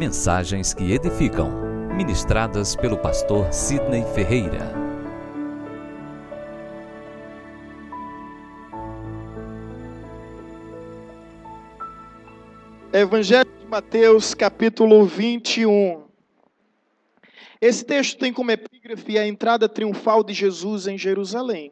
Mensagens que edificam, ministradas pelo pastor Sidney Ferreira. Evangelho de Mateus, capítulo 21. Esse texto tem como epígrafe a entrada triunfal de Jesus em Jerusalém.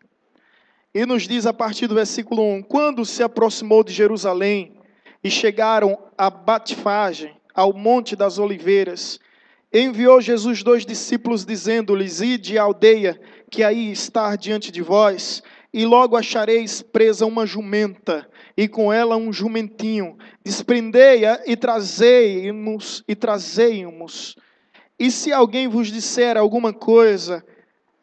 E nos diz a partir do versículo 1: Quando se aproximou de Jerusalém e chegaram a Batfagem, ao Monte das Oliveiras, enviou Jesus 2 discípulos, dizendo-lhes: Ide à aldeia que aí está diante de vós, e logo achareis presa uma jumenta, e com ela um jumentinho. Desprendei-a e trazei-mos. E se alguém vos disser alguma coisa,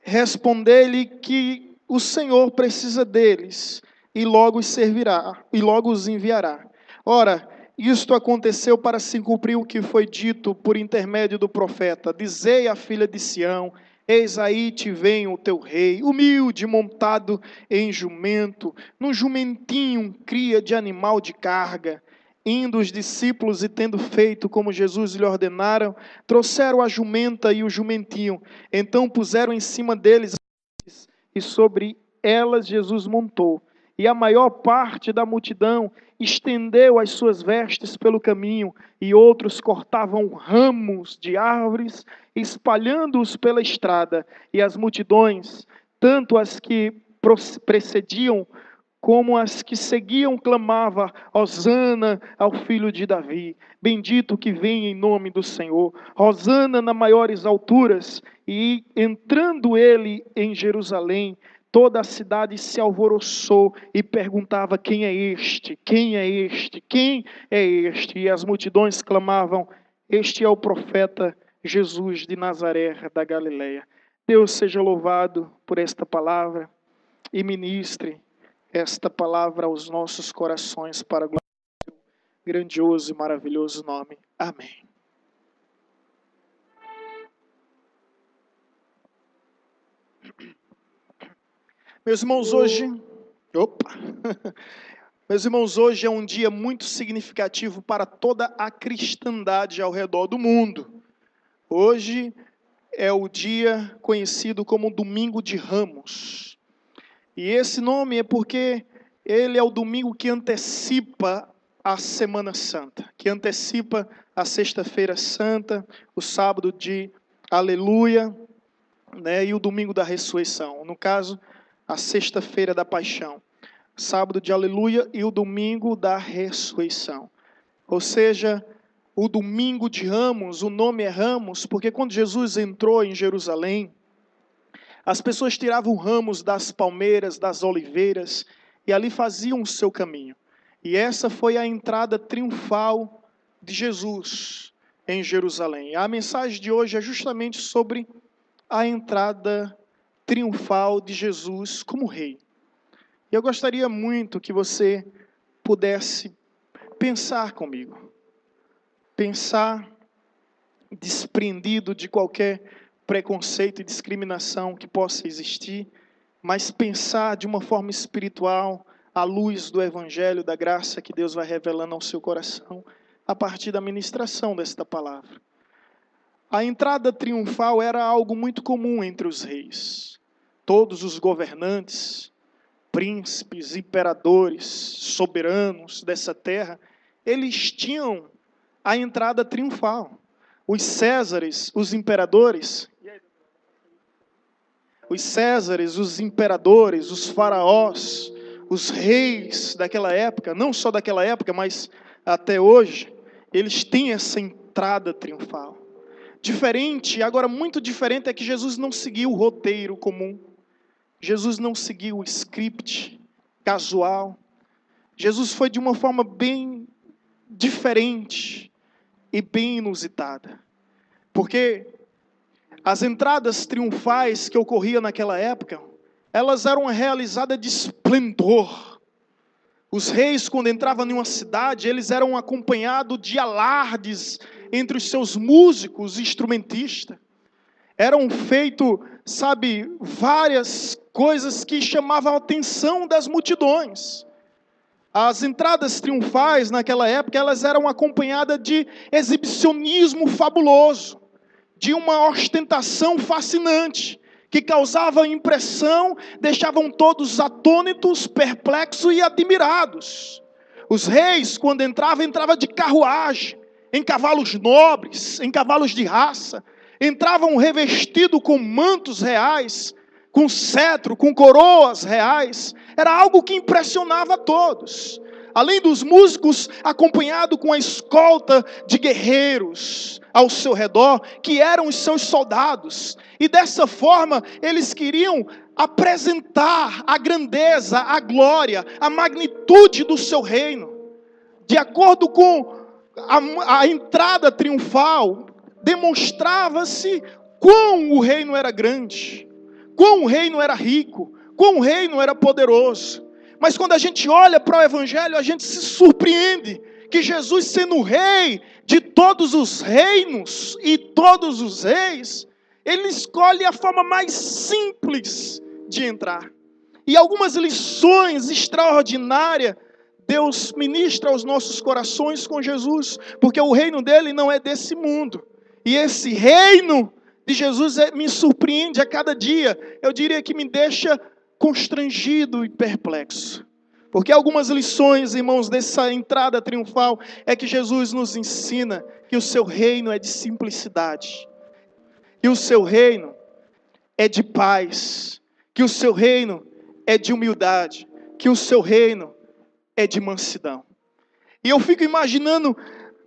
respondei-lhe que o Senhor precisa deles, e logo os servirá, e logo os enviará. Ora, isto aconteceu para se cumprir o que foi dito por intermédio do profeta: Dizei à filha de Sião: Eis aí te vem o teu rei, humilde, montado em jumento, num jumentinho, cria de animal de carga. Indo os discípulos e tendo feito como Jesus lhe ordenaram, trouxeram a jumenta e o jumentinho. Então puseram em cima deles e sobre elas Jesus montou. E a maior parte da multidão estendeu as suas vestes pelo caminho, e outros cortavam ramos de árvores, espalhando-os pela estrada. E as multidões, tanto as que precediam como as que seguiam, clamavam: Hosana ao filho de Davi, bendito que vem em nome do Senhor, Hosana nas maiores alturas. E entrando ele em Jerusalém, toda a cidade se alvoroçou e perguntava: quem é este? Quem é este? Quem é este? E as multidões clamavam: este é o profeta Jesus de Nazaré da Galileia. Deus seja louvado por esta palavra e ministre esta palavra aos nossos corações para a glória do seu grandioso e maravilhoso nome. Amém. Meus irmãos, hoje é um dia muito significativo para toda a cristandade ao redor do mundo. Hoje é o dia conhecido como Domingo de Ramos. E esse nome é porque ele é o domingo que antecipa a Semana Santa, que antecipa a Sexta-feira Santa, o sábado de Aleluia, né, e o domingo da Ressurreição. No caso, a Sexta-feira da Paixão, sábado de Aleluia e o domingo da Ressurreição. Ou seja, o domingo de Ramos, o nome é Ramos, porque quando Jesus entrou em Jerusalém, as pessoas tiravam ramos das palmeiras, das oliveiras, e ali faziam o seu caminho. E essa foi a entrada triunfal de Jesus em Jerusalém. A mensagem de hoje é justamente sobre a entrada triunfal de Jesus como rei. E eu gostaria muito que você pudesse pensar comigo. Pensar desprendido de qualquer preconceito e discriminação que possa existir, mas pensar de uma forma espiritual, à luz do Evangelho, da graça que Deus vai revelando ao seu coração, a partir da ministração desta palavra. A entrada triunfal era algo muito comum entre os reis. Todos os governantes, príncipes, imperadores, soberanos dessa terra, eles tinham a entrada triunfal. Os Césares, os imperadores, os faraós, os reis daquela época, não só daquela época, mas até hoje, eles têm essa entrada triunfal. Diferente, agora muito diferente, é que Jesus não seguiu o roteiro comum. Jesus não seguiu o script casual. Jesus foi de uma forma bem diferente e bem inusitada. Porque as entradas triunfais que ocorriam naquela época, elas eram realizadas de esplendor. Os reis, quando entravam em uma cidade, eles eram acompanhados de alardes entre os seus músicos e instrumentistas. Eram feitos, várias coisas que chamavam a atenção das multidões. As entradas triunfais naquela época, elas eram acompanhadas de exibicionismo fabuloso, de uma ostentação fascinante, que causava impressão, deixavam todos atônitos, perplexos e admirados. Os reis, quando entravam de carruagem, em cavalos nobres, em cavalos de raça, entravam revestidos com mantos reais, com cetro, com coroas reais. Era algo que impressionava a todos. Além dos músicos, acompanhado com a escolta de guerreiros ao seu redor, que eram os seus soldados. E dessa forma, eles queriam apresentar a grandeza, a glória, a magnitude do seu reino. De acordo com a entrada triunfal, demonstrava-se quão o reino era grande, quão o reino era rico, quão o reino era poderoso. Mas quando a gente olha para o Evangelho, a gente se surpreende que Jesus, sendo o rei de todos os reinos e todos os reis, ele escolhe a forma mais simples de entrar. E algumas lições extraordinárias Deus ministra aos nossos corações com Jesus, porque o reino dele não é desse mundo. E esse reino de Jesus me surpreende a cada dia. Eu diria que me deixa constrangido e perplexo. Porque algumas lições, irmãos, dessa entrada triunfal é que Jesus nos ensina que o seu reino é de simplicidade, que o seu reino é de paz, que o seu reino é de humildade, que o seu reino é de mansidão. E eu fico imaginando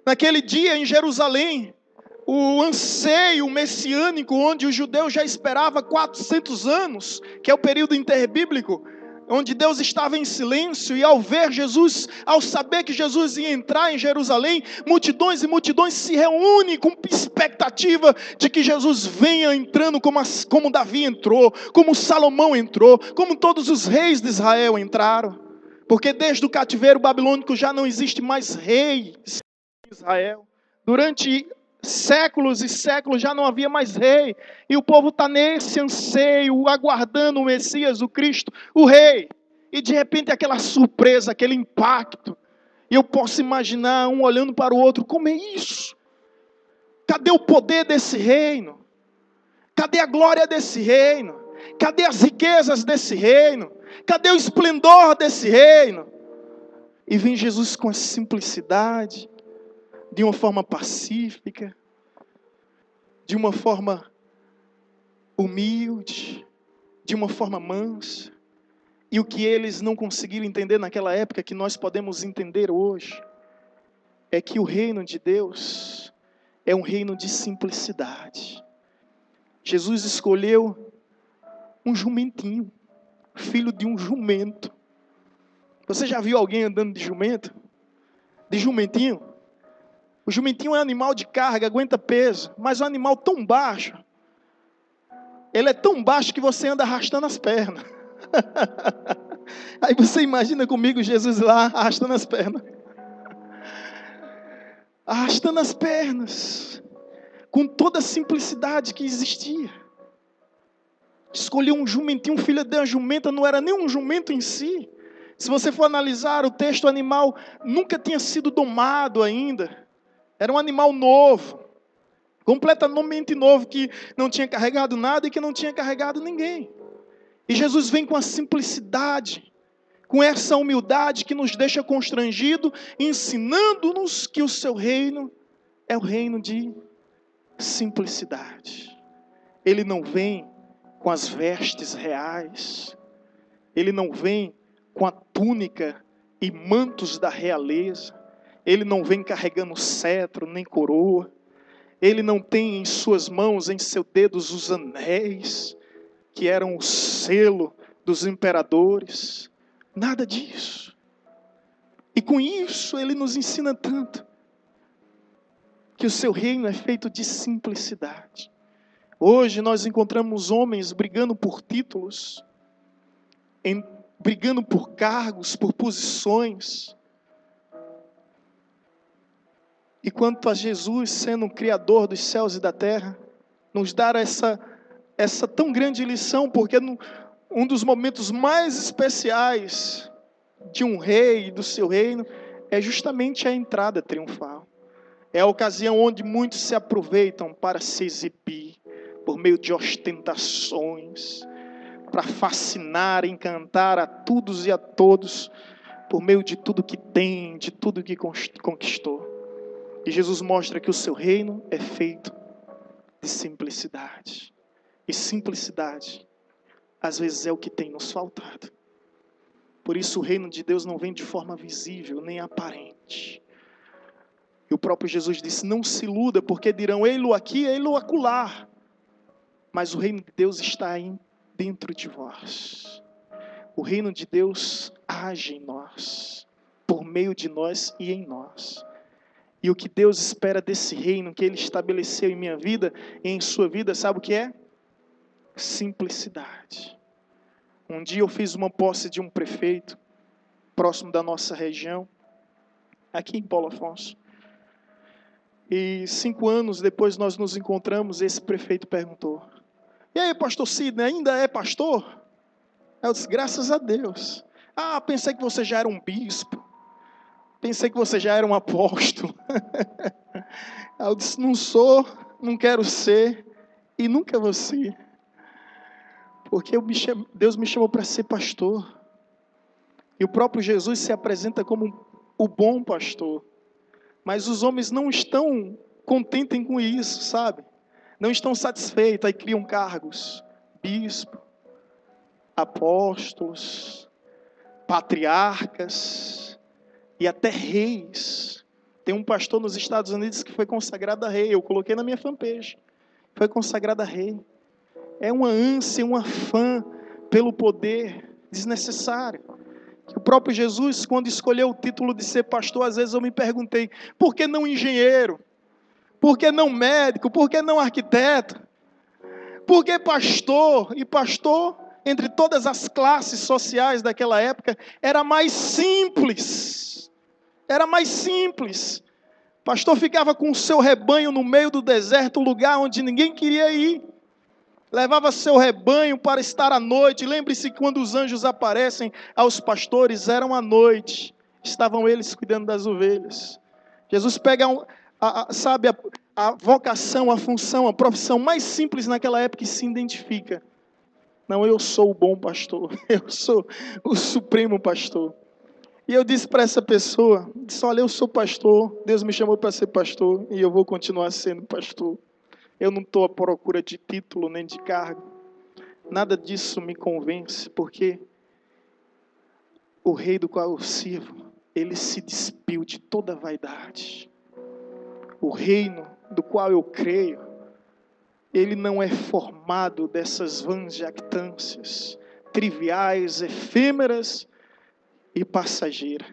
naquele dia em Jerusalém, o anseio messiânico, onde o judeu já esperava 400 anos, que é o período interbíblico, onde Deus estava em silêncio, e ao ver Jesus, ao saber que Jesus ia entrar em Jerusalém, multidões e multidões se reúnem com expectativa de que Jesus venha entrando como Davi entrou, como Salomão entrou, como todos os reis de Israel entraram. Porque desde o cativeiro babilônico já não existe mais rei em Israel. Durante séculos e séculos já não havia mais rei. E o povo está nesse anseio, aguardando o Messias, o Cristo, o rei. E de repente aquela surpresa, aquele impacto. E eu posso imaginar um olhando para o outro, como é isso? Cadê o poder desse reino? Cadê a glória desse reino? Cadê as riquezas desse reino? Cadê o esplendor desse reino? E vem Jesus com a simplicidade, de uma forma pacífica, de uma forma humilde, de uma forma mansa. E o que eles não conseguiram entender naquela época, que nós podemos entender hoje, é que o reino de Deus é um reino de simplicidade. Jesus escolheu um jumentinho, filho de um jumento. Você já viu alguém andando de jumento? De jumentinho? O jumentinho é um animal de carga, aguenta peso, mas é um animal tão baixo. Ele é tão baixo que você anda arrastando as pernas. Aí você imagina comigo Jesus lá arrastando as pernas. Arrastando as pernas. Com toda a simplicidade que existia. Escolheu um jumentinho, um filho de uma jumenta, não era nem um jumento em si. Se você for analisar o texto, o animal nunca tinha sido domado ainda. Era um animal novo, completamente novo, que não tinha carregado nada e que não tinha carregado ninguém. E Jesus vem com a simplicidade, com essa humildade que nos deixa constrangido, ensinando-nos que o seu reino é o reino de simplicidade. Ele não vem com as vestes reais, ele não vem com a túnica e mantos da realeza, ele não vem carregando cetro nem coroa, ele não tem em suas mãos, em seus dedos, os anéis, que eram o selo dos imperadores, nada disso. E com isso ele nos ensina tanto, que o seu reino é feito de simplicidade. Hoje nós encontramos homens brigando por títulos, brigando por cargos, por posições. E quanto a Jesus, sendo o Criador dos céus e da terra, nos dar essa tão grande lição, porque um dos momentos mais especiais de um rei e do seu reino é justamente a entrada triunfal. É a ocasião onde muitos se aproveitam para se exibir por meio de ostentações, para fascinar, encantar a todos e a todos, por meio de tudo que tem, de tudo que conquistou. E Jesus mostra que o seu reino é feito de simplicidade. E simplicidade, às vezes, é o que tem nos faltado. Por isso o reino de Deus não vem de forma visível, nem aparente. E o próprio Jesus disse, não se iluda, porque dirão, ei-lo aqui, ei-lo acolá. Mas o reino de Deus está aí dentro de vós. O reino de Deus age em nós, por meio de nós e em nós. E o que Deus espera desse reino que Ele estabeleceu em minha vida e em sua vida, sabe o que é? Simplicidade. Um dia eu fiz uma posse de um prefeito, próximo da nossa região, aqui em Paulo Afonso. E 5 anos depois nós nos encontramos, esse prefeito perguntou, e aí, pastor Sidney, ainda é pastor? Eu disse, graças a Deus. Ah, pensei que você já era um bispo. Pensei que você já era um apóstolo. Eu disse, não sou, não quero ser e nunca vou ser. Porque Deus me chamou para ser pastor. E o próprio Jesus se apresenta como o bom pastor. Mas os homens não estão contentes com isso, sabe? Não estão satisfeitos, aí criam cargos. Bispo, apóstolos, patriarcas e até reis. Tem um pastor nos Estados Unidos que foi consagrado a rei. Eu coloquei na minha fanpage. Foi consagrado a rei. É uma ânsia, um afã pelo poder desnecessário. O próprio Jesus, quando escolheu o título de ser pastor, às vezes eu me perguntei, por que não engenheiro? Por que não médico? Por que não arquiteto? Por que pastor? E pastor, entre todas as classes sociais daquela época, era mais simples. Era mais simples. Pastor ficava com o seu rebanho no meio do deserto, um lugar onde ninguém queria ir. Levava seu rebanho para estar à noite. Lembre-se que quando os anjos aparecem aos pastores, eram à noite. Estavam eles cuidando das ovelhas. Jesus pega, a vocação, a função, a profissão mais simples naquela época e se identifica. Não, eu sou o bom pastor. Eu sou o supremo pastor. E eu disse para essa pessoa, disse, olha, eu sou pastor. Deus me chamou para ser pastor e eu vou continuar sendo pastor. Eu não estou à procura de título nem de cargo. Nada disso me convence, porque o rei do qual eu sirvo, ele se despiu de toda vaidade. O reino do qual eu creio, ele não é formado dessas vãs jactâncias, triviais, efêmeras e passageiras.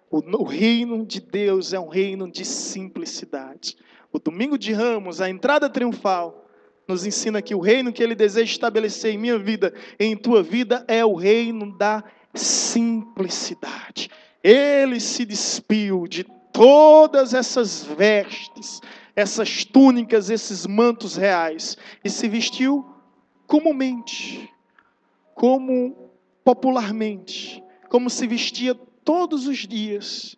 O reino de Deus é um reino de simplicidade. O domingo de Ramos, a entrada triunfal, nos ensina que o reino que Ele deseja estabelecer em minha vida, em tua vida, é o reino da simplicidade. Ele se despiu de todas essas vestes, essas túnicas, esses mantos reais, e se vestiu comumente, como popularmente, como se vestia todos os dias,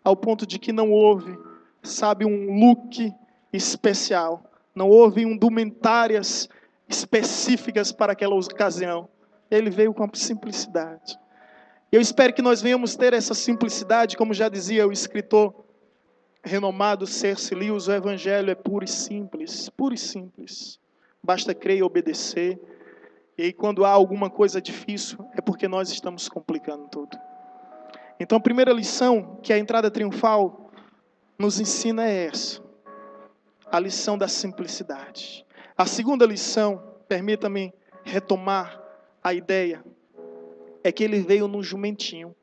ao ponto de que não houve, sabe, um look especial, não houve indumentárias específicas para aquela ocasião. Ele veio com simplicidade. Eu espero que nós venhamos ter essa simplicidade, como já dizia o escritor renomado C.S. Lewis, o evangelho é puro e simples, puro e simples. Basta crer e obedecer. E aí, quando há alguma coisa difícil, é porque nós estamos complicando tudo. Então, a primeira lição que a entrada triunfal nos ensina é essa. A lição da simplicidade. A segunda lição, permita-me retomar a ideia, é que ele veio num jumentinho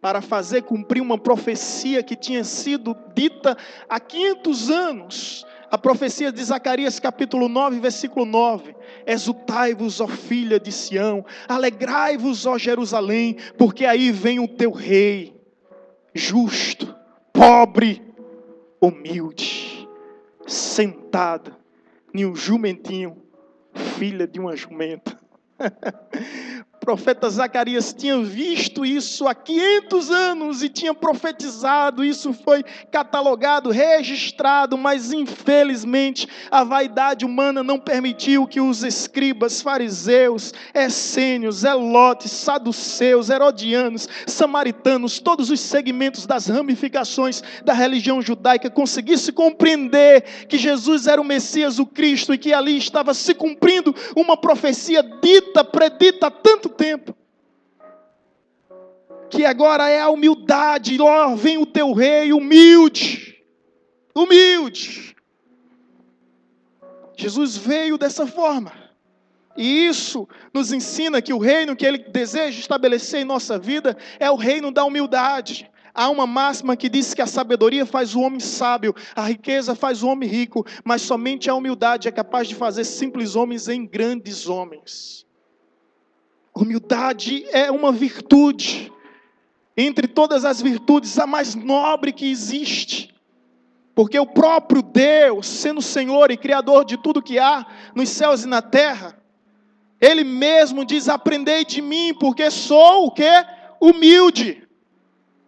para fazer cumprir uma profecia que tinha sido dita há 500 anos. A profecia de Zacarias capítulo 9, versículo 9. Exultai-vos, ó filha de Sião, alegrai-vos, ó Jerusalém, porque aí vem o teu rei, justo, pobre, humilde, sentado em um jumentinho, filha de uma jumenta. profeta Zacarias tinha visto isso há 500 anos e tinha profetizado, isso foi catalogado, registrado, mas infelizmente a vaidade humana não permitiu que os escribas, fariseus, essênios, zelotes, saduceus, herodianos, samaritanos, todos os segmentos das ramificações da religião judaica conseguissem compreender que Jesus era o Messias, o Cristo, e que ali estava se cumprindo uma profecia dita, predita há tanto tempo, que agora é a humildade. Ó, vem o teu rei humilde, humilde. Jesus veio dessa forma, e isso nos ensina que o reino que Ele deseja estabelecer em nossa vida é o reino da humildade. Há uma máxima que diz que a sabedoria faz o homem sábio, a riqueza faz o homem rico, mas somente a humildade é capaz de fazer simples homens em grandes homens. Humildade é uma virtude, entre todas as virtudes, a mais nobre que existe. Porque o próprio Deus, sendo Senhor e Criador de tudo que há nos céus e na terra, Ele mesmo diz: aprendei de mim, porque sou o quê? Humilde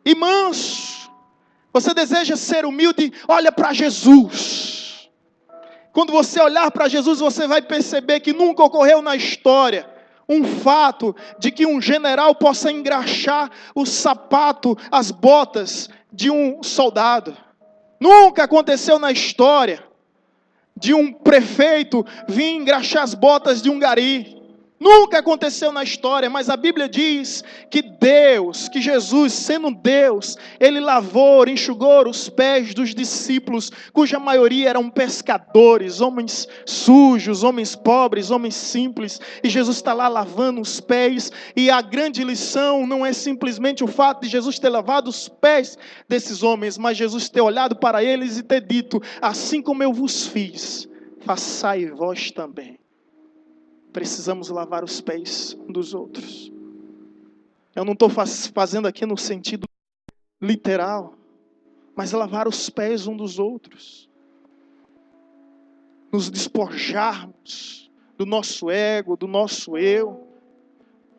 e manso. Você deseja ser humilde? Olha para Jesus. Quando você olhar para Jesus, você vai perceber que nunca ocorreu na história um fato de que um general possa engraxar o sapato, as botas de um soldado. Nunca aconteceu na história de um prefeito vir engraxar as botas de um gari. Nunca aconteceu na história, mas a Bíblia diz que Deus, que Jesus, sendo Deus, Ele lavou, enxugou os pés dos discípulos, cuja maioria eram pescadores, homens sujos, homens pobres, homens simples, e Jesus está lá lavando os pés, e a grande lição não é simplesmente o fato de Jesus ter lavado os pés desses homens, mas Jesus ter olhado para eles e ter dito: assim como eu vos fiz, façai vós também. Precisamos lavar os pés um dos outros. Eu não estou fazendo aqui no sentido literal, mas lavar os pés um dos outros. Nos despojarmos do nosso ego, do nosso eu.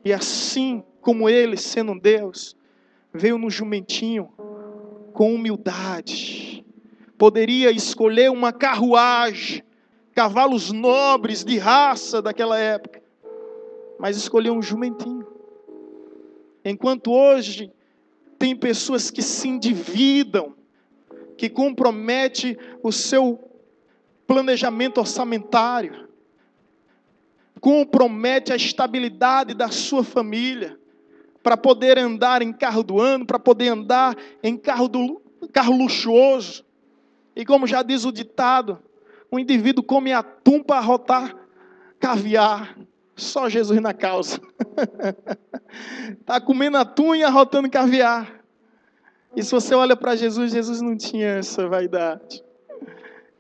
E assim como Ele, sendo Deus, veio no jumentinho com humildade. Poderia escolher uma carruagem, cavalos nobres de raça daquela época, mas escolheu um jumentinho. Enquanto hoje tem pessoas que se endividam, que comprometem o seu planejamento orçamentário, compromete a estabilidade da sua família, para poder andar em carro do ano, para poder andar em carro luxuoso. E como já diz o ditado, o indivíduo come atum para arrotar caviar. Só Jesus na causa. Está comendo atum e arrotando caviar. E se você olha para Jesus, Jesus não tinha essa vaidade.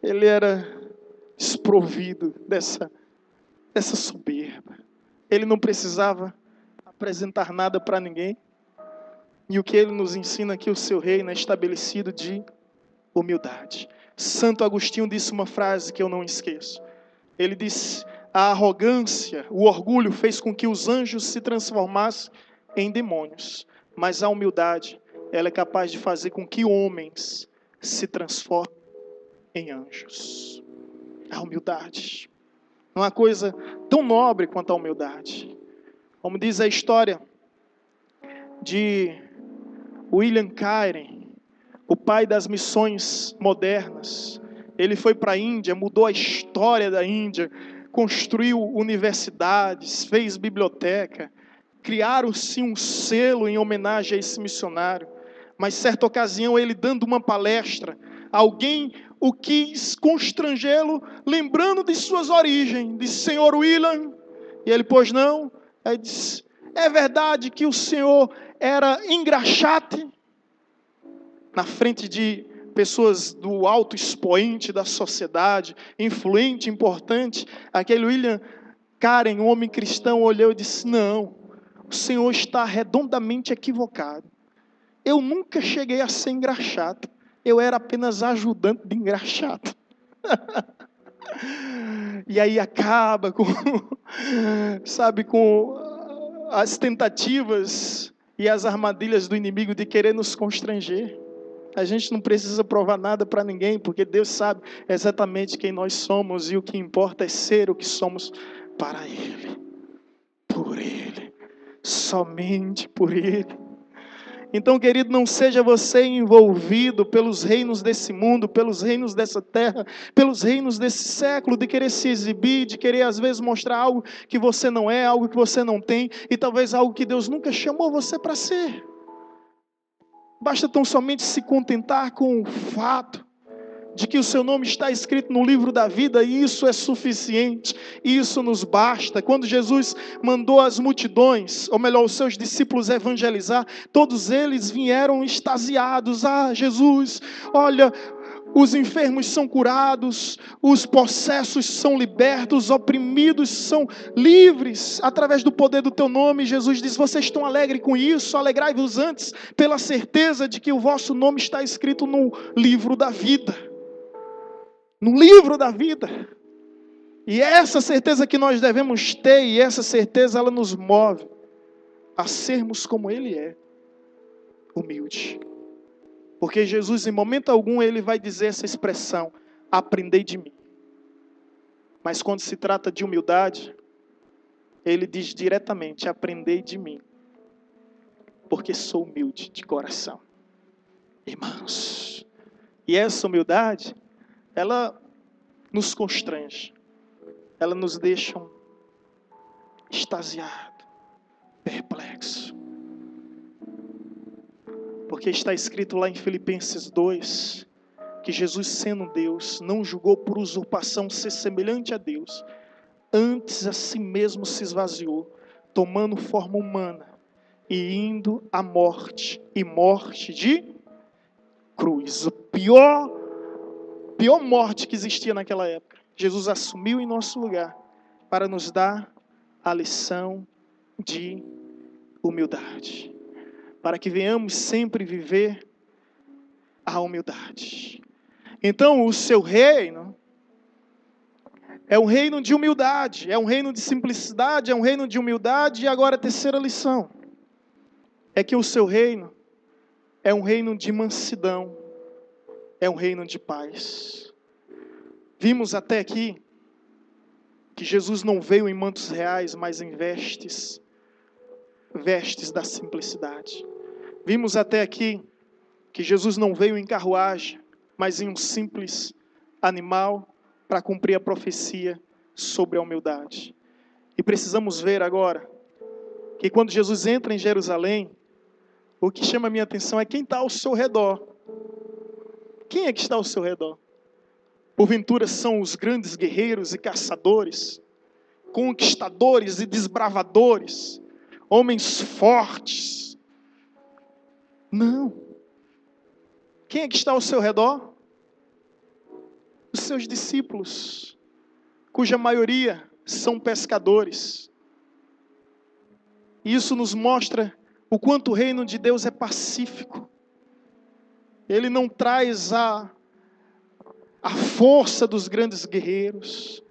Ele era desprovido dessa soberba. Ele não precisava apresentar nada para ninguém. E o que ele nos ensina aqui, o seu reino é estabelecido de humildade. Santo Agostinho disse uma frase que eu não esqueço. Ele disse: a arrogância, o orgulho fez com que os anjos se transformassem em demônios. Mas a humildade, ela é capaz de fazer com que homens se transformem em anjos. A humildade. Não há coisa tão nobre quanto a humildade. Como diz a história de William Carey, o pai das missões modernas. Ele foi para a Índia, mudou a história da Índia, construiu universidades, fez biblioteca, criaram-se um selo em homenagem a esse missionário. Mas certa ocasião, ele dando uma palestra, alguém o quis constrangê-lo, lembrando de suas origens. Disse: Senhor William, e ele: pois não. Aí disse: é verdade que o senhor era engraxate? Na frente de pessoas do alto expoente da sociedade, influente, importante, aquele William Carey, um homem cristão, olhou e disse: não, o senhor está redondamente equivocado. Eu nunca cheguei a ser engraxate, eu era apenas ajudante de engraxate. E aí acaba com, sabe, com as tentativas e as armadilhas do inimigo de querer nos constranger. A gente não precisa provar nada para ninguém, porque Deus sabe exatamente quem nós somos e o que importa é ser o que somos para Ele, por Ele, somente por Ele. Então, querido, não seja você envolvido pelos reinos desse mundo, pelos reinos dessa terra, pelos reinos desse século, de querer se exibir, de querer às vezes mostrar algo que você não é, algo que você não tem, e talvez algo que Deus nunca chamou você para ser. Basta tão somente se contentar com o fato de que o seu nome está escrito no livro da vida, e isso é suficiente, isso nos basta. Quando Jesus mandou as multidões, ou melhor, os seus discípulos evangelizar, todos eles vieram extasiados. Jesus, olha, os enfermos são curados, os possessos são libertos, os oprimidos são livres, através do poder do teu nome. Jesus diz: vocês estão alegres com isso? Alegrai-vos antes, pela certeza de que o vosso nome está escrito no livro da vida. No livro da vida. E é essa certeza que nós devemos ter, e essa certeza ela nos move a sermos como Ele é, humilde. Porque Jesus, em momento algum, Ele vai dizer essa expressão: aprendei de mim. Mas quando se trata de humildade, Ele diz diretamente: aprendei de mim, porque sou humilde de coração. Irmãos, e essa humildade, ela nos constrange, ela nos deixa extasiado, perplexo. Porque está escrito lá em Filipenses 2, que Jesus, sendo Deus, não julgou por usurpação ser semelhante a Deus, antes a si mesmo se esvaziou, tomando forma humana e indo à morte, e morte de cruz. A pior morte que existia naquela época, Jesus assumiu em nosso lugar, para nos dar a lição de humildade, para que venhamos sempre viver a humildade. Então, o seu reino é um reino de humildade, é um reino de simplicidade, é um reino de humildade. E agora a terceira lição é que o seu reino é um reino de mansidão, é um reino de paz. Vimos até aqui que Jesus não veio em mantos reais, mas em vestes da simplicidade. Vimos até aqui que Jesus não veio em carruagem, mas em um simples animal, para cumprir a profecia sobre a humildade. E precisamos ver agora que quando Jesus entra em Jerusalém, o que chama a minha atenção é quem está ao seu redor. Quem é que está ao seu redor? Porventura são os grandes guerreiros e caçadores, conquistadores e desbravadores, homens fortes? Não. Quem é que está ao seu redor? Os seus discípulos, cuja maioria são pescadores. Isso nos mostra o quanto o reino de Deus é pacífico. Ele não traz a força dos grandes guerreiros,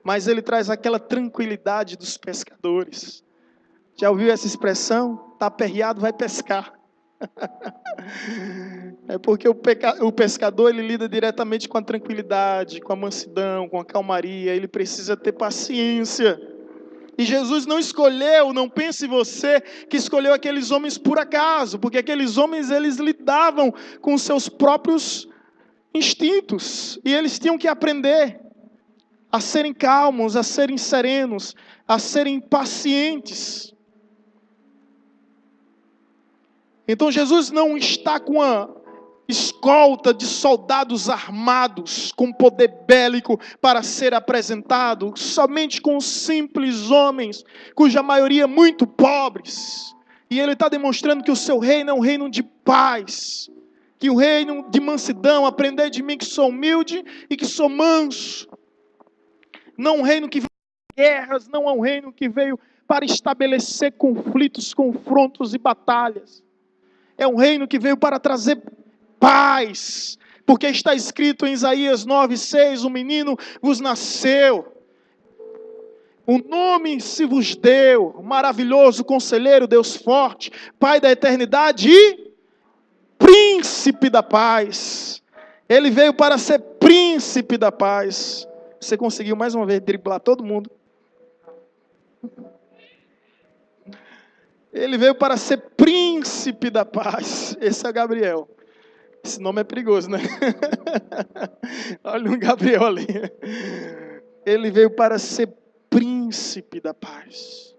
mas ele traz aquela tranquilidade dos pescadores. Já ouviu essa expressão? Está aperreado, vai pescar. É porque o pescador, ele lida diretamente com a tranquilidade, com a mansidão, com a calmaria. Ele precisa ter paciência. E Jesus não escolheu, não pense você que escolheu aqueles homens por acaso, porque aqueles homens, eles lidavam com os seus próprios instintos, e eles tinham que aprender a serem calmos, a serem serenos, a serem pacientes. Então Jesus não está com a escolta de soldados armados, com poder bélico para ser apresentado, somente com simples homens, cuja maioria muito pobres. E ele está demonstrando que o seu reino é um reino de paz, que o reino de mansidão, aprender de mim que sou humilde e que sou manso. Não um reino que veio para guerras, não é um reino que veio para estabelecer conflitos, confrontos e batalhas. É um reino que veio para trazer paz, porque está escrito em Isaías 9:6, um menino vos nasceu. O nome se vos deu, maravilhoso conselheiro, Deus forte, Pai da eternidade e príncipe da paz. Ele veio para ser príncipe da paz. Você conseguiu mais uma vez driblar todo mundo. Ele veio para ser príncipe da paz. Esse é Gabriel. Esse nome é perigoso, né? Olha um Gabriel ali. Ele veio para ser príncipe da paz.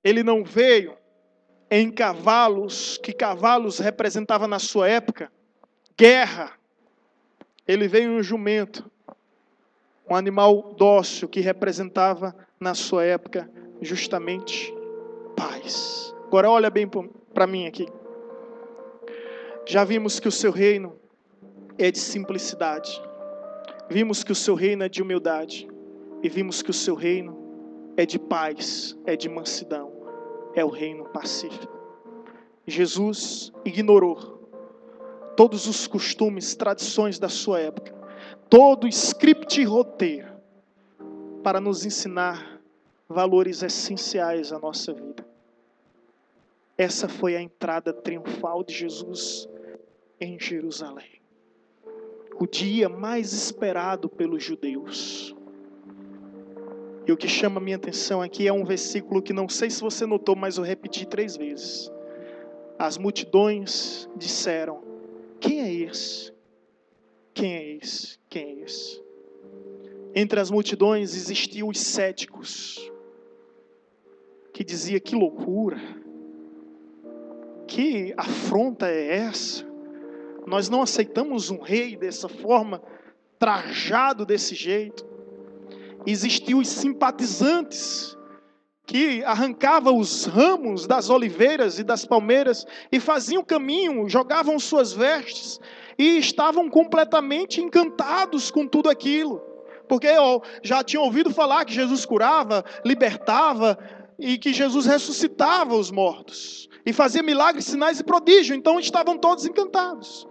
Ele não veio em cavalos, que cavalos representava na sua época guerra. Ele veio em um jumento, um animal dócil que representava na sua época justamente paz. Agora olha bem para mim aqui. Já vimos que o seu reino é de simplicidade. Vimos que o seu reino é de humildade. E vimos que o seu reino é de paz, é de mansidão. É o reino pacífico. Jesus ignorou todos os costumes, tradições da sua época. Todo script e roteiro para nos ensinar valores essenciais à nossa vida. Essa foi a entrada triunfal de Jesus em Jerusalém. O dia mais esperado pelos judeus. E o que chama a minha atenção aqui é um versículo que não sei se você notou, mas eu repeti 3 vezes. As multidões disseram: quem é esse? Quem é esse? Quem é esse? Entre as multidões existiam os céticos, que dizia: que loucura, que afronta é essa? Nós não aceitamos um rei dessa forma, trajado desse jeito. Existiam os simpatizantes, que arrancavam os ramos das oliveiras e das palmeiras e faziam caminho, jogavam suas vestes e estavam completamente encantados com tudo aquilo. Porque já tinham ouvido falar que Jesus curava, libertava e que Jesus ressuscitava os mortos e fazia milagres, sinais e prodígios. Então estavam todos encantados.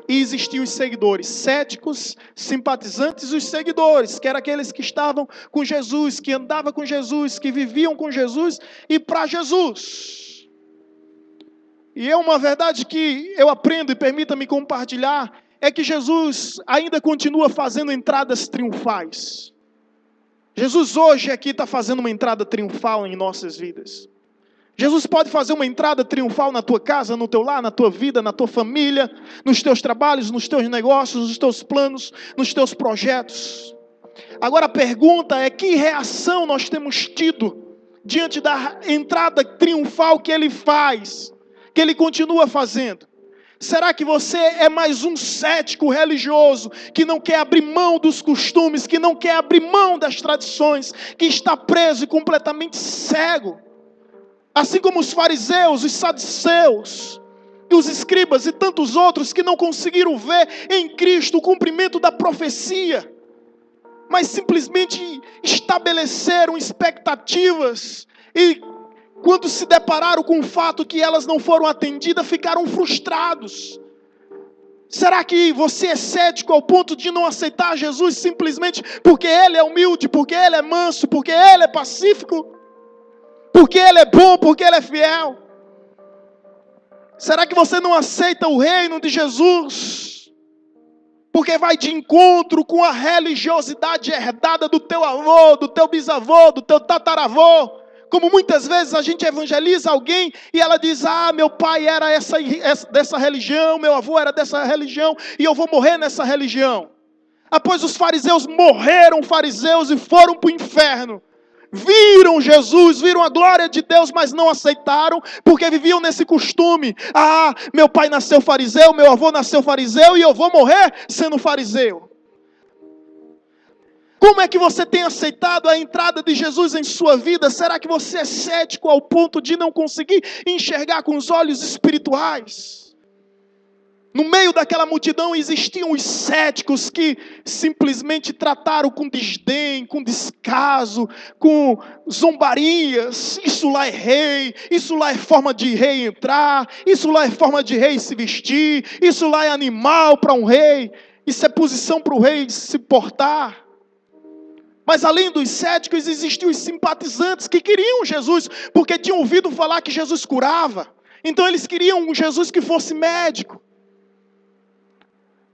E existiam os seguidores céticos, simpatizantes e os seguidores, que eram aqueles que estavam com Jesus, que andavam com Jesus, que viviam com Jesus e para Jesus. E é uma verdade que eu aprendo e permita-me compartilhar, é que Jesus ainda continua fazendo entradas triunfais. Jesus hoje aqui está fazendo uma entrada triunfal em nossas vidas. Jesus pode fazer uma entrada triunfal na tua casa, no teu lar, na tua vida, na tua família, nos teus trabalhos, nos teus negócios, nos teus planos, nos teus projetos. Agora a pergunta é: que reação nós temos tido diante da entrada triunfal que Ele faz, que Ele continua fazendo? Será que você é mais um cético religioso, que não quer abrir mão dos costumes, que não quer abrir mão das tradições, que está preso e completamente cego? Assim como os fariseus, os saduceus, e os escribas e tantos outros que não conseguiram ver em Cristo o cumprimento da profecia, mas simplesmente estabeleceram expectativas e quando se depararam com o fato que elas não foram atendidas, ficaram frustrados. Será que você é cético ao ponto de não aceitar Jesus simplesmente porque Ele é humilde, porque Ele é manso, porque Ele é pacífico? Porque Ele é bom, porque Ele é fiel? Será que você não aceita o reino de Jesus? Porque vai de encontro com a religiosidade herdada do teu avô, do teu bisavô, do teu tataravô. Como muitas vezes a gente evangeliza alguém e ela diz: ah, meu pai era dessa religião, meu avô era dessa religião e eu vou morrer nessa religião. Após os fariseus morreram fariseus e foram para o inferno. Viram Jesus, viram a glória de Deus, mas não aceitaram, porque viviam nesse costume. Ah, meu pai nasceu fariseu, meu avô nasceu fariseu, e eu vou morrer sendo fariseu. Como é que você tem aceitado a entrada de Jesus em sua vida? Será que você é cético ao ponto de não conseguir enxergar com os olhos espirituais? No meio daquela multidão existiam os céticos que simplesmente trataram com desdém, com descaso, com zombarias. Isso lá é rei, isso lá é forma de rei entrar, isso lá é forma de rei se vestir, isso lá é animal para um rei, isso é posição para o rei se portar. Mas além dos céticos, existiam os simpatizantes que queriam Jesus, porque tinham ouvido falar que Jesus curava. Então eles queriam um Jesus que fosse médico.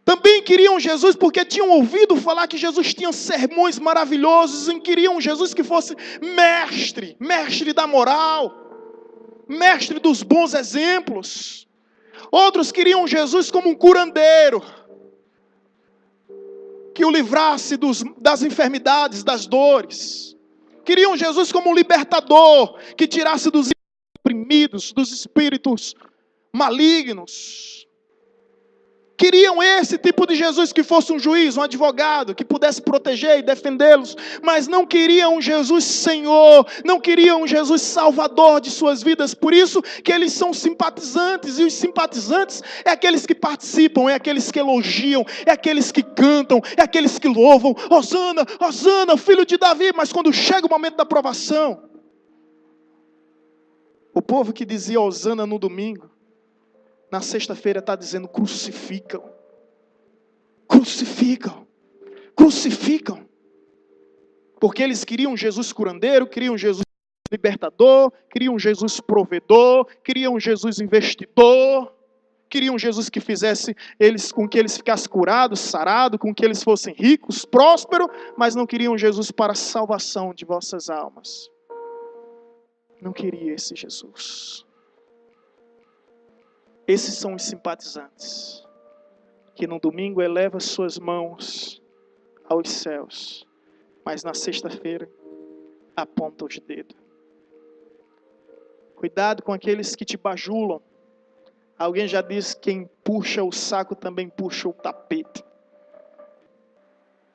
Também queriam Jesus porque tinham ouvido falar que Jesus tinha sermões maravilhosos, e queriam um Jesus que fosse mestre, mestre da moral, mestre dos bons exemplos. Outros queriam Jesus como um curandeiro, que o livrasse das enfermidades, das dores. Queriam Jesus como um libertador, que tirasse dos oprimidos, dos espíritos malignos. Queriam esse tipo de Jesus que fosse um juiz, um advogado, que pudesse proteger e defendê-los, mas não queriam um Jesus Senhor, não queriam um Jesus Salvador de suas vidas. Por isso que eles são simpatizantes, e os simpatizantes é aqueles que participam, é aqueles que elogiam, é aqueles que cantam, é aqueles que louvam, Hosana, Hosana, filho de Davi. Mas quando chega o momento da provação, o povo que dizia Hosana no domingo, na sexta-feira está dizendo crucificam, crucificam, crucificam. Porque eles queriam Jesus curandeiro, queriam Jesus libertador, queriam Jesus provedor, queriam Jesus investidor, queriam Jesus que fizesse com que eles ficassem curados, sarados, com que eles fossem ricos, prósperos, mas não queriam Jesus para a salvação de vossas almas. Não queria esse Jesus. Esses são os simpatizantes, que no domingo eleva suas mãos aos céus, mas na sexta-feira aponta os dedos. Cuidado com aqueles que te bajulam. Alguém já disse que quem puxa o saco também puxa o tapete.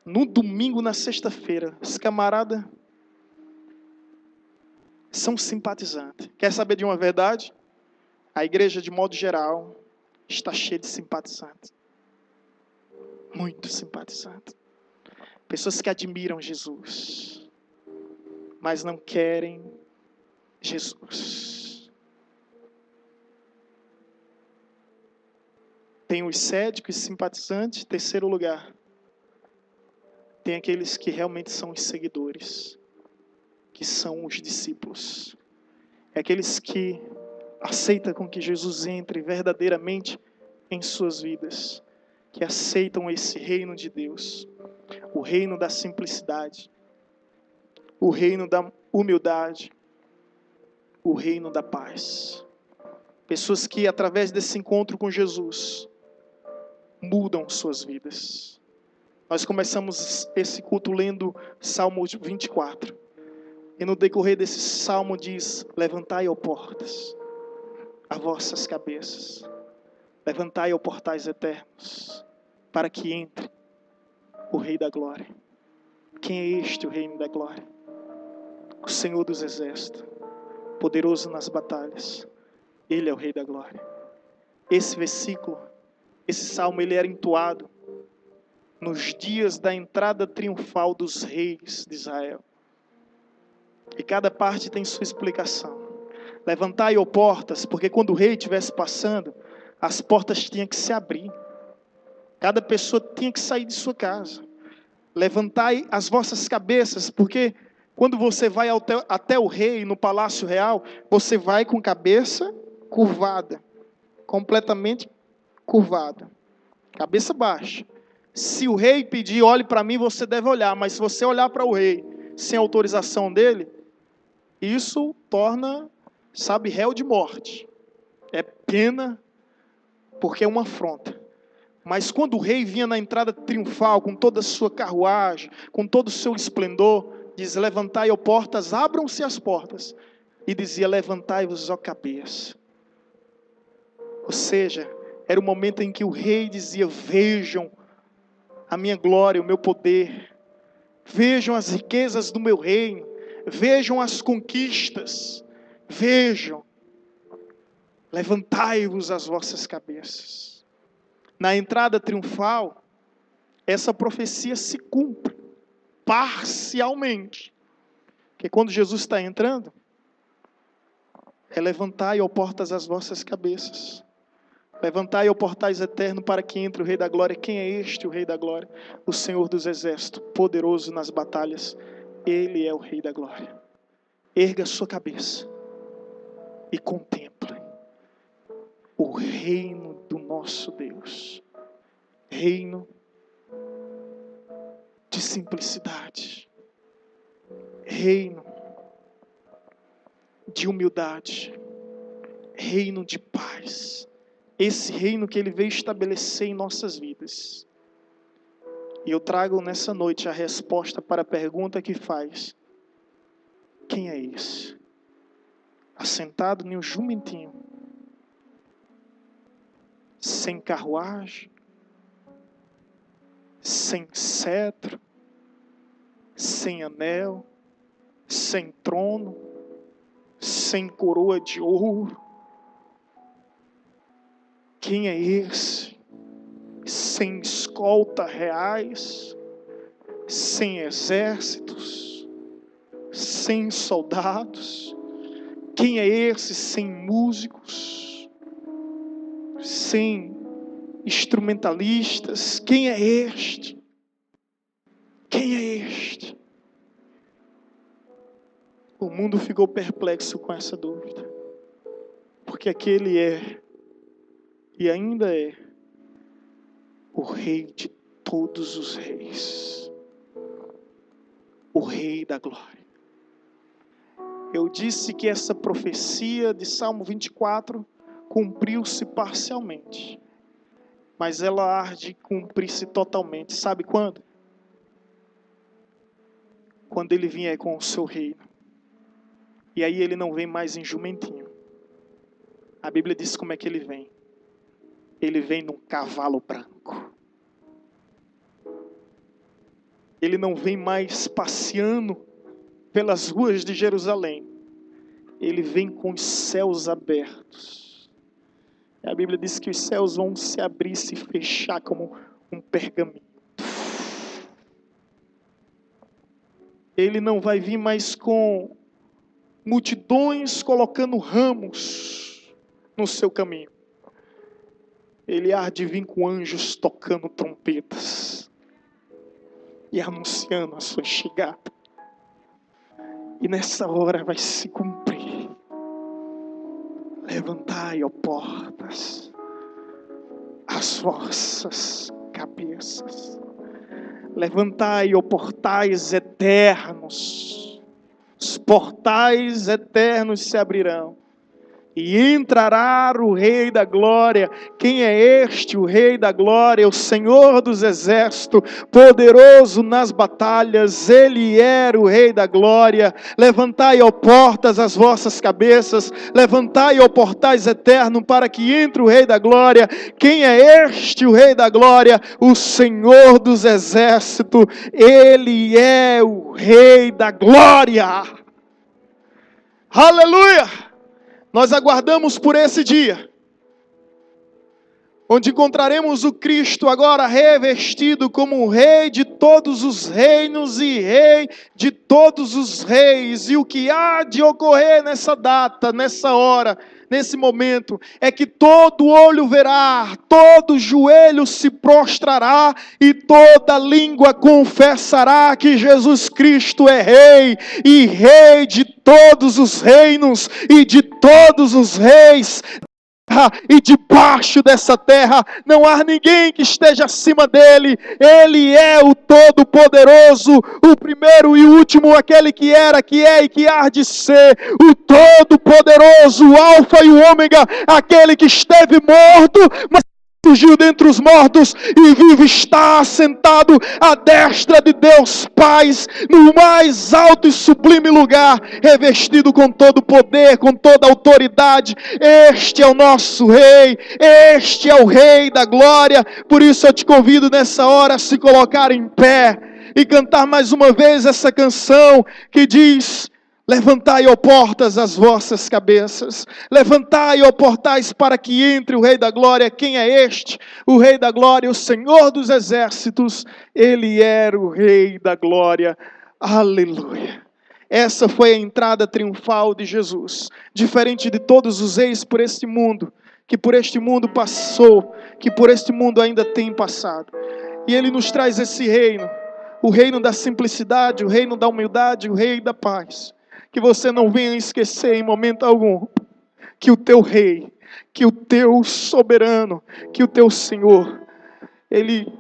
No domingo, na sexta-feira, os camaradas são simpatizantes. Quer saber de uma verdade? A igreja, de modo geral, está cheia de simpatizantes. Muito simpatizantes. Pessoas que admiram Jesus, mas não querem Jesus. Tem os céticos e simpatizantes. Terceiro lugar, tem aqueles que realmente são os seguidores, que são os discípulos. É aqueles que aceitam com que Jesus entre verdadeiramente em suas vidas, que aceitam esse reino de Deus, o reino da simplicidade, o reino da humildade, o reino da paz. Pessoas que, através desse encontro com Jesus, mudam suas vidas. Nós começamos esse culto lendo Salmo 24. E no decorrer desse salmo diz: levantai, ó portas, as vossas cabeças. Levantai, ó portais eternos, para que entre o Rei da Glória. Quem é este, o Reino da Glória? O Senhor dos Exércitos, poderoso nas batalhas. Ele é o Rei da Glória. Esse versículo, esse salmo, ele era entoado nos dias da entrada triunfal dos reis de Israel. E cada parte tem sua explicação. Levantai, ó portas, porque quando o rei estivesse passando, as portas tinham que se abrir. Cada pessoa tinha que sair de sua casa. Levantai as vossas cabeças, porque quando você vai até o rei, no palácio real, você vai com cabeça curvada, completamente curvada, cabeça baixa. Se o rei pedir, olhe para mim, você deve olhar, mas se você olhar para o rei sem autorização dele, isso torna, réu de morte. É pena, porque é uma afronta. Mas quando o rei vinha na entrada triunfal, com toda a sua carruagem, com todo o seu esplendor, diz: levantai, ó portas, abram-se as portas. E dizia: levantai-vos, ó cabeça. Ou seja, era o momento em que o rei dizia: vejam a minha glória, o meu poder. Vejam as riquezas do meu reino. Vejam as conquistas. Vejam. Levantai-vos as vossas cabeças. Na entrada triunfal, essa profecia se cumpre parcialmente. Porque quando Jesus está entrando, é levantai, ó portas, as vossas cabeças. Levantai, ó portais eternos, para que entre o Rei da Glória. Quem é este, o Rei da Glória? O Senhor dos Exércitos, poderoso nas batalhas. Ele é o Rei da Glória. Erga sua cabeça e contemple o reino do nosso Deus. Reino de simplicidade. Reino de humildade. Reino de paz. Esse reino que Ele veio estabelecer em nossas vidas. E eu trago nessa noite a resposta para a pergunta que faz: quem é esse? Assentado em um jumentinho, sem carruagem, sem cetro, sem anel, sem trono, sem coroa de ouro. Quem é esse? Sem escolta reais, sem exércitos, sem soldados. Quem é esse? Sem músicos, sem instrumentalistas. Quem é este? Quem é este? O mundo ficou perplexo com essa dúvida, porque aquele é e ainda é o Rei de todos os reis, o Rei da Glória. Eu disse que essa profecia de Salmo 24 cumpriu-se parcialmente, mas ela há de cumprir-se totalmente. Sabe quando? Quando Ele vier com o seu reino. E aí Ele não vem mais em jumentinho. A Bíblia diz como é que Ele vem. Ele vem num cavalo branco. Ele não vem mais passeando pelas ruas de Jerusalém. Ele vem com os céus abertos. A Bíblia diz que os céus vão se abrir e se fechar como um pergaminho. Ele não vai vir mais com multidões colocando ramos no seu caminho. Ele há de vir com anjos tocando trompetas e anunciando a sua chegada. E nessa hora vai se cumprir. Levantai, ó portas, as vossas cabeças. Levantai, ó portais eternos. Os portais eternos se abrirão. E entrará o Rei da Glória. Quem é este, o Rei da Glória? O Senhor dos Exércitos, poderoso nas batalhas. Ele era o Rei da Glória. Levantai, ó portas, as vossas cabeças. Levantai, ó portais eternos, para que entre o Rei da Glória. Quem é este, o Rei da Glória? O Senhor dos Exércitos. Ele é o Rei da Glória. Aleluia! Nós aguardamos por esse dia, onde encontraremos o Cristo agora revestido como o Rei de todos os reinos e Rei de todos os reis. E o que há de ocorrer nessa data, nessa hora, nesse momento, é que todo olho verá, todo joelho se prostrará e toda língua confessará que Jesus Cristo é Rei e Rei de todos os reinos e de todos os reis. E debaixo dessa terra não há ninguém que esteja acima dele. Ele é o Todo-Poderoso, o primeiro e o último, aquele que era, que é e que há de ser, o Todo-Poderoso, o Alfa e o Ômega, aquele que esteve morto, mas surgiu dentre os mortos e vive, está assentado à destra de Deus Pai, no mais alto e sublime lugar, revestido com todo poder, com toda autoridade. Este é o nosso Rei, este é o Rei da Glória. Por isso eu te convido nessa hora a se colocar em pé e cantar mais uma vez essa canção que diz: levantai, ó portas, as vossas cabeças. Levantai, ó portais, para que entre o Rei da Glória. Quem é este? O Rei da Glória, o Senhor dos Exércitos. Ele era o Rei da Glória. Aleluia. Essa foi a entrada triunfal de Jesus. Diferente de todos os reis por esse mundo, que por este mundo passou, que por este mundo ainda tem passado. E Ele nos traz esse reino, o reino da simplicidade, o reino da humildade, o reino da paz. Que você não venha esquecer em momento algum que o teu rei, que o teu soberano, que o teu Senhor, Ele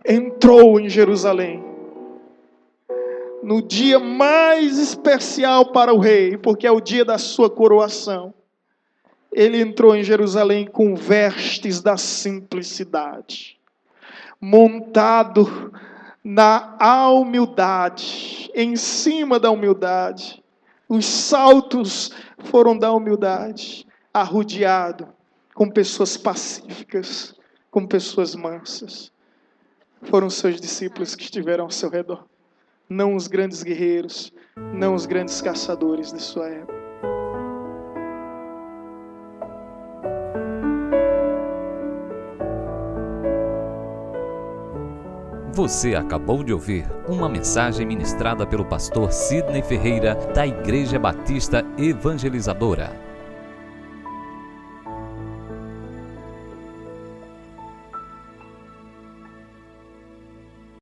entrou em Jerusalém no dia mais especial para o rei, porque é o dia da sua coroação. Ele entrou em Jerusalém com vestes da simplicidade, montado na humildade, em cima da humildade. Os saltos foram da humildade, arrodeado com pessoas pacíficas, com pessoas mansas. Foram seus discípulos que estiveram ao seu redor, não os grandes guerreiros, não os grandes caçadores de sua época. Você acabou de ouvir uma mensagem ministrada pelo pastor Sidney Ferreira, da Igreja Batista Evangelizadora.